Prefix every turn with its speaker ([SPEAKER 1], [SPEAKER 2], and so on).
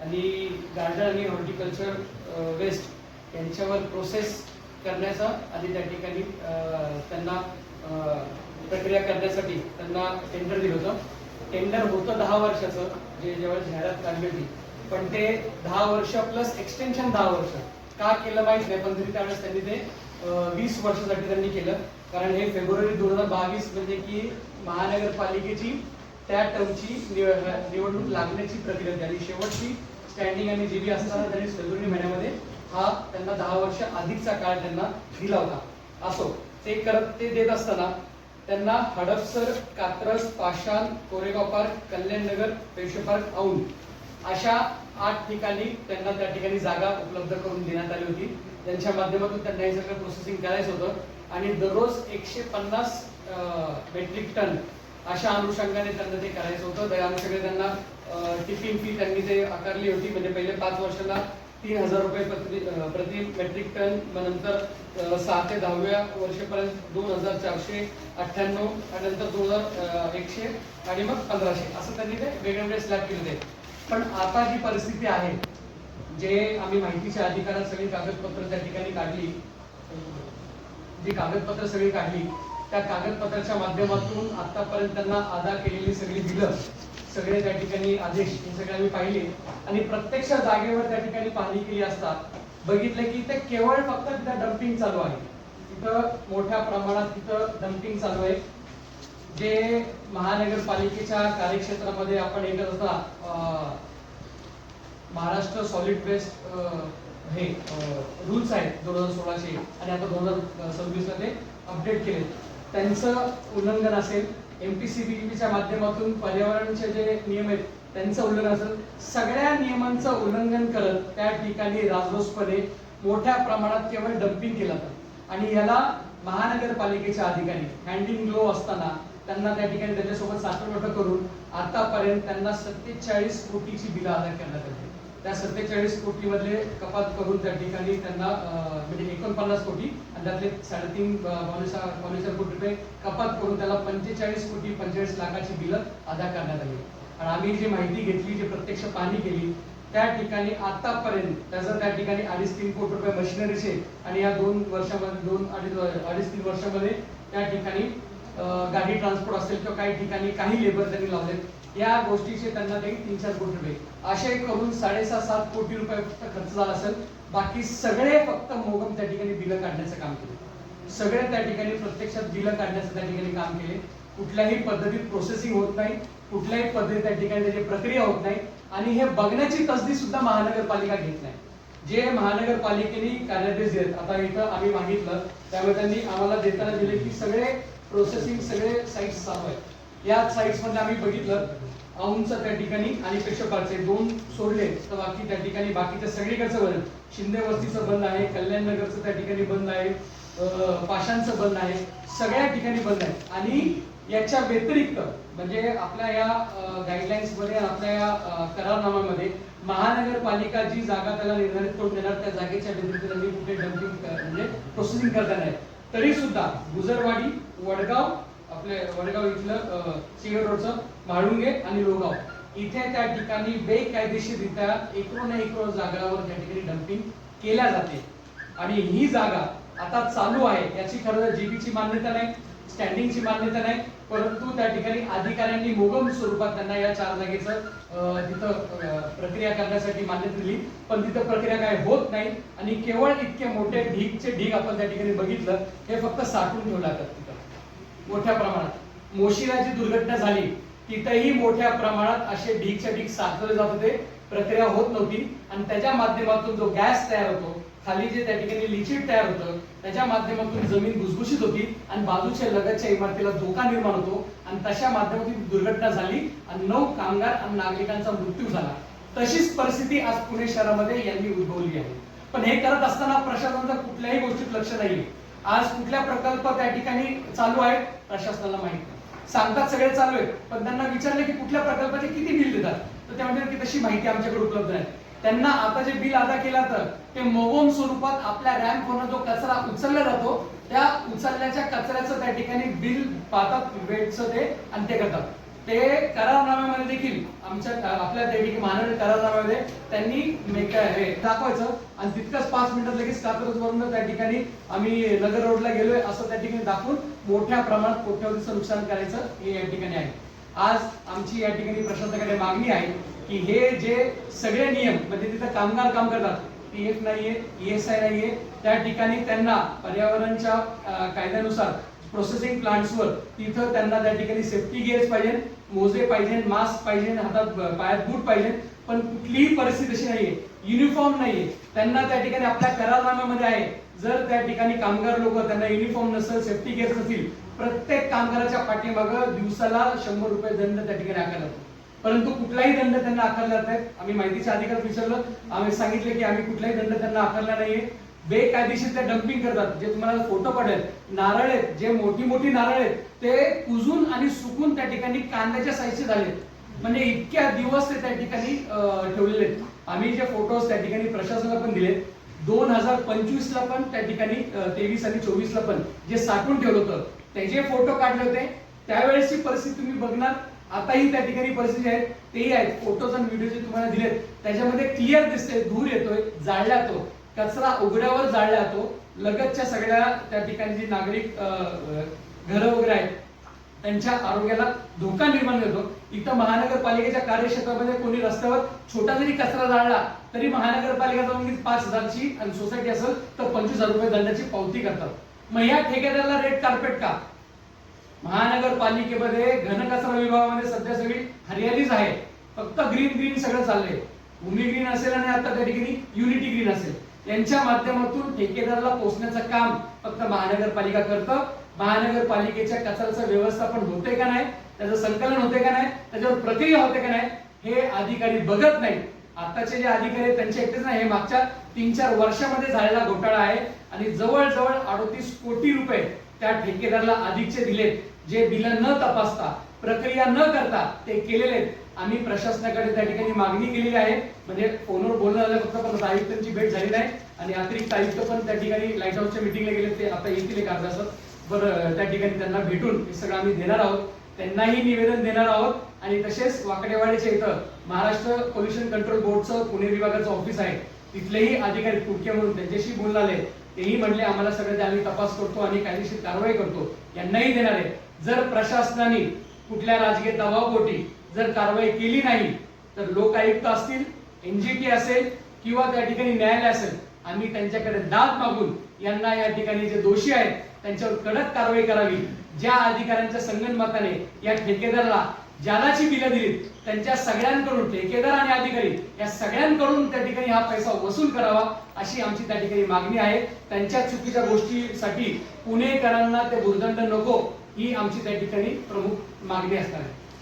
[SPEAKER 1] आणि गार्डन आणि horticulture waste यांच्यावर प्रोसेस करण्याचा आणि त्या ठिकाणी त्यांना प्रक्रिया करण्यासाठी त्यांना टेंडर दिलं होतं. टेंडर होतं 10 वर्षाचं, जेव्हा जाहिरात काढली होती, पण ते 10 वर्ष प्लस एक्सटेन्शन 10 वर्ष का केलं माहित नाही, पण तरी त्यावेळेस त्यांनी ते 20 वर्षासाठी त्यांनी केलं. कारण हे फेब्रुवारी 2022 म्हणजे की महानगरपालिकेची त्या टर्मची निवडणूक लागण्याची प्रक्रिया होती आणि शेवटची स्टँडिंग आणि जीबी असताना त्यांनी फेब्रुवारी महिन्यामध्ये हा त्यांना 10 वर्ष अधिकचा काळ त्यांना दिला होता. असो, ते देत असताना त्यांना हडपसर, कात्रज, पाषाण, कोरेगाव पार्क, कल्याणनगर, पेशवे पार्क, औंध अशा 8 ठिकाणी त्यांना त्या ठिकाणी जागा उपलब्ध करून देण्यात आली होती. त्यांच्या माध्यमातून त्यांना हे सगळं प्रोसेसिंग करायचं होतं आणि दररोज 150 मेट्रिक टन अशा अनुषंगाने त्यांना ते करायचं होतं. त्या अनुषंगाने त्यांना टिफिन फी त्यांनी ते आकारली होती. म्हणजे पहिले 5 वर्षाला 3000 रुपये प्रति मेट्रिक टन, मग नंतर 6 ते 10व्या वर्षापर्यंत 2498 आणि नंतर 2100 आणि मग 1500 असं त्यांनी ते वेगवेगळे स्लॅब केले होते. पण आता जी परिस्थिती आहे, जे आम्ही माहितीच्या अधिकारात सगळी कागदपत्र त्या ठिकाणी काढली, जी कागदपत्र सगळी काढली, त्या कागदपत्राच्या माध्यमातून आतापर्यंत त्यांना अदा केलेली सगळी बिलं, सगळे त्या ठिकाणी आदेश हे सगळे आम्ही पाहिले आणि प्रत्यक्ष जागेवर त्या ठिकाणी पाहणी केली असता बघितलं की ते केवळ फक्त तिथं डम्पिंग चालू आहे. तिथं मोठ्या प्रमाणात तिथं डम्पिंग चालू आहे. जे महानगरपालिकेच्या कार्यक्षेत्रामध्ये आपण एकच असता महाराष्ट्र सॉलिड वेस्ट हे रूल्स आहेत 2016चे आणि आता 2026 ला ते अपडेट केले, त्यांचं उल्लंघन असेल, एमपीसीबीच्या माध्यमातून पर्यावरणाचे जे नियम आहेत त्यांचं उल्लंघन असेल, सगळ्या नियमांचं उल्लंघन करत त्या ठिकाणी राजरोसपणे मोठ्या प्रमाणात केवळ डम्पिंग केलं जातं आणि याला महानगरपालिकेच्या अधिकारी हँड इन ग्लोव्ह असताना त्यांना त्या ठिकाणी त्याच्यासोबत साखळवट करून आतापर्यंत त्यांना 47 कोटीची बिलं अदा करण्यात आली. त्या 47 कोटी मधले कपात करून त्या ठिकाणी त्यांना म्हणजे 49 कोटी आणि त्यातले 3.5 कोटी रुपये कपात करून त्याला 45 कोटी 45 लाखाची बिलं अदा करण्यात आली. आणि आम्ही जी माहिती घेतली, जी प्रत्यक्ष पाहणी केली, त्या ठिकाणी आतापर्यंत त्याचं त्या ठिकाणी 2.5-3 कोटी रुपये मशिनरीचे आणि या 2 वर्षामध्ये 2-2.5-3 वर्षामध्ये त्या ठिकाणी गाडी ट्रान्सपोर्ट असेल किंवा काही ठिकाणी काही लेबर त्यांनी लावले, या गोष्टीचे त्यांना ते 3-4 कोटी रुपये असे करून 6.5-7 कोटी रुपये फक्त खर्च झाला असेल. बाकी सगळे फक्त मोगम त्या ठिकाणी बिलं काढण्याचं काम केले. सगळे त्या ठिकाणी प्रत्यक्षात बिलं काढण्याचं त्या ठिकाणी काम केले. कुठल्याही पद्धतीत प्रोसेसिंग होत नाही, कुठल्याही पद्धतीत त्या ठिकाणी त्याची प्रक्रिया होत नाही आणि हे बघण्याची तसदी सुद्धा महानगरपालिका घेत नाही. जे महानगरपालिकेने कार्यादेश देत, आता इथं आम्ही मागितलं त्यामुळे त्यांनी आम्हाला देताना दिले की सगळे प्रोसेसिंग सगळे साईट्स चालू आहेत. या साईट्स मध्ये आम्ही बघितलं औंधचं त्या ठिकाणी आणि पेशवे पार्कचे 2 सोडले तर बाकी त्या ठिकाणी बाकीच्या सगळीकडचं बंद. शिंदे वस्तीचं बंद आहे, कल्याणनगरचं त्या ठिकाणी बंद आहे, पाषाणचं बंद आहे, सगळ्या ठिकाणी बंद आहे. आणि याच्या व्यतिरिक्त म्हणजे आपल्या या गाईडलाईन्स मध्ये, आपल्या या करारनाम्यामध्ये महानगरपालिका जी जागा त्याला निर्धारित करून देणार त्या जागेच्या व्यतिरिक्त त्यांनी कुठे डम्पिंग म्हणजे प्रोसेसिंग करता नाही. तरी सुद्धा गुजरवाडी, वडगाव, आपले वडगाव इथलं सिंगर रोडचं म्हाळुंगे आणि लोगाव इथे त्या ठिकाणी बेकायदेशीररित्या एकरो जागावर त्या ठिकाणी डम्पिंग केल्या जाते आणि ही जागा आता चालू आहे. याची खरं जीबीची मान्यता नाही, स्टँडिंगची मान्यता नाही, परंतु त्या ठिकाणी अधिकाऱ्यांनी मोगम स्वरूपात त्यांना या 4 जागेचं तिथं प्रक्रिया करण्यासाठी मान्यता दिली, पण तिथं प्रक्रिया काय होत नाही आणि केवळ इतके मोठे ढीग आपण त्या ठिकाणी बघितलं, हे फक्त साठवून ठेवलं जातात तिथं मोठ्या प्रमाणात. मोशिराची दुर्घटना झाली तिथेही मोठ्या प्रमाणात असे ढीगच्या ढीग साठवले जात होते, प्रक्रिया होत नव्हती आणि त्याच्या माध्यमातून जो गॅस तयार होतो, खाली जे त्या ठिकाणी लिक्विड तयार होतं त्याच्या माध्यमातून जमीन भुसभुशीत होती आणि बाजूच्या लगतच्या इमारतीला धोका निर्माण होतो आणि तशा माध्यमातून दुर्घटना झाली आणि 9 कामगार आणि नागरिकांचा मृत्यू झाला. तशीच परिस्थिती आज पुणे शहरामध्ये यांनी उद्भवली आहे. पण हे करत असताना प्रशासनाचं कुठल्याही गोष्टीत लक्ष नाही. आज कुठल्या प्रकल्प त्या ठिकाणी चालू आहेत प्रशासनाला माहित नाही. सांगतात सगळे चालू आहेत, पण त्यांना विचारले की कुठल्या प्रकल्पाचे किती बिल देतात तर ते म्हणतात की तशी माहिती आमच्याकडे उपलब्ध नाही. त्यांना आता जे बिल अदा केला तर ते मोगम स्वरूपात आपल्या रॅम्पवरून जो कचरा उचलला जातो त्या उचलल्याच्या कचऱ्याचं त्या ठिकाणी बिल पाहतात वेटचं ते आणि ते करतात. ते करारनाम्यामध्ये देखील आमच्या आपल्या त्या ठिकाणी महानगर करारनाम्यामध्ये त्यांनी हे दाखवायचं आणि तितकंच 5 मिनिटात लगेच कात्रजवरून त्या ठिकाणी आम्ही नगर रोडला गेलोय असं त्या ठिकाणी दाखवून मोठ्या प्रमाणात कोट्यवधीचं नुकसान करायचं हे या ठिकाणी आहे. आज आमची या ठिकाणी प्रशासनाकडे मागणी आहे की हे जे सगळे नियम म्हणजे तिथं कामगार काम करतात, पीएफ नाहीये, ESI नाहीये, त्या ठिकाणी त्यांना पर्यावरणच्या कायद्यानुसार प्रोसेसिंग प्लांट्सवर तिथं त्यांना त्या ठिकाणी सेफ्टी गिअर्स पाहिजे, मोजे पाहिजे, मास्क पाहिजे, हातात पायात बूट पाहिजे, पण कुठलीही परिस्थिती अशी नाहीये, युनिफॉर्म नाहीये. त्यांना त्या ठिकाणी आपल्या करारनाम्यामध्ये आहे जर त्या ठिकाणी कामगार लोक त्यांना युनिफॉर्म नसेल, सेफ्टी गिअर्स नसतील, प्रत्येक कामगाराच्या पाठीमागं दिवसाला 100 रुपये दंड त्या ठिकाणी आकारला जातो. परंतु कुठलाही दंड त्यांना आकारला जात नाही. आम्ही माहितीच्या अधिकारात विचारलं, आम्ही सांगितले की आम्ही कुठलाही दंड त्यांना आकारला नाहीये. बेकायदेशीर ते डम्पिंग करतात. जे तुम्हाला फोटो पडेल, नारळ आहेत, जे मोठी मोठी नारळ आहेत ते कुजून आणि सुकून त्या ठिकाणी कांद्याच्या साईजचे झाले, म्हणजे इतक्या दिवस ते त्या ठिकाणी ठेवलेले आहेत. आम्ही जे फोटोज त्या ठिकाणी प्रशासनाला पण दिले, 2025 ला पण त्या ठिकाणी 23 आणि 24 ला पण जे साठवून ठेवलं होतं त्याचे फोटो काढले होते. त्यावेळेसची परिस्थिती तुम्ही बघणार, आताही त्या ठिकाणी परिस्थिती आहे, तेही आहेत. फोटोज आणि व्हिडिओ जे तुम्हाला दिलेत त्याच्यामध्ये क्लिअर दिसते, धूर येतोय, जाळला तो कचरा उघड्यावर जाळला जातो. लगतच्या सगळ्या त्या ठिकाणी जी नागरिक घरं वगैरे आहेत त्यांच्या आरोग्याला धोका निर्माण होतो. इथं महानगरपालिकेच्या कार्यक्षेत्रामध्ये कोणी रस्त्यावर छोटा जरी कचरा जाळला तरी महानगरपालिका जाऊन 5,000ची आणि सोसायटी असेल तर 25,000 रुपये दंडाची पावती करतात. मग या ठेकेदाराला रेड कार्पेट का? महानगरपालिकेमध्ये घनकचरा विभागामध्ये सध्या सगळी हरियालीच आहे, फक्त ग्रीन ग्रीन सगळं चाललंय. भूमी ग्रीन असेल आणि आता त्या ठिकाणी युनिटी ग्रीन असेल, यांच्या माध्यमातून ठेकेदाराला पोहोचण्याचं काम फक्त महानगरपालिका करतं. महानगरपालिकेच्या कचऱ्याचं व्यवस्थापन होते का नाही, त्याचं संकलन होते का नाही, त्याच्यावर प्रक्रिया होते का नाही, हे अधिकारी बघत नाही. आताचे जे अधिकारी आहेत त्यांचे एकटेच नाही, हे मागच्या 3-4 वर्षामध्ये झालेला घोटाळा आहे आणि जवळजवळ 38 कोटी रुपये त्या ठेकेदाराला अधिकचे दिलेत, जे बिलं न तपासता, प्रक्रिया न करता ते केलेले आहेत. आम्ही प्रशासनाकडे त्या ठिकाणी मागणी केलेली आहे, म्हणजे फोनवर बोलणं झालं फक्त आयुक्तांची भेट झाली नाही आणि अतिरिक्त आयुक्त पण त्या ठिकाणी लाईट हाऊसच्या मिटिंगला गेले, ते आता येतील एक अर्धा तासात. बरं, त्या ठिकाणी त्यांना भेटून हे सगळं आम्ही देणार आहोत, त्यांनाही निवेदन देणार आहोत. आणि तसेच वाकडेवाडीच्या इथं महाराष्ट्र पोल्युशन कंट्रोल बोर्डचं पुणे विभागाचं ऑफिस आहे, तिथलेही अधिकारी कुटके म्हणून त्यांच्याशी बोलणारे, तेही म्हणले आम्हाला सगळं आम्ही तपास करतो आणि कायदेशीर कारवाई करतो, यांनाही देणार आहे. जर प्रशासनाने कुठल्या राजकीय दबावापोटी जर कारवाई केली नाही तर लोकायुक्त असतील, NGT असेल किंवा त्या ठिकाणी न्यायालय असेल, आम्ही त्यांच्याकडे दाद मागून यांना या ठिकाणी जे दोषी आहेत त्यांच्यावर कडक कारवाई करावी. ज्या अधिकाऱ्यांच्या संगनमताने या ठेकेदाराला जालाची बिलं दिलीत त्यांच्या सगळ्यांकडून, ठेकेदार आणि अधिकारी या सगळ्यांकडून त्या ठिकाणी हा पैसा वसूल करावा अशी आमची त्या ठिकाणी मागणी आहे. त्यांच्या चुकीच्या गोष्टीसाठी पुणेकरांना ते भुर्दंड नको, ही आमची त्या ठिकाणी प्रमुख मागणी असणार आहे.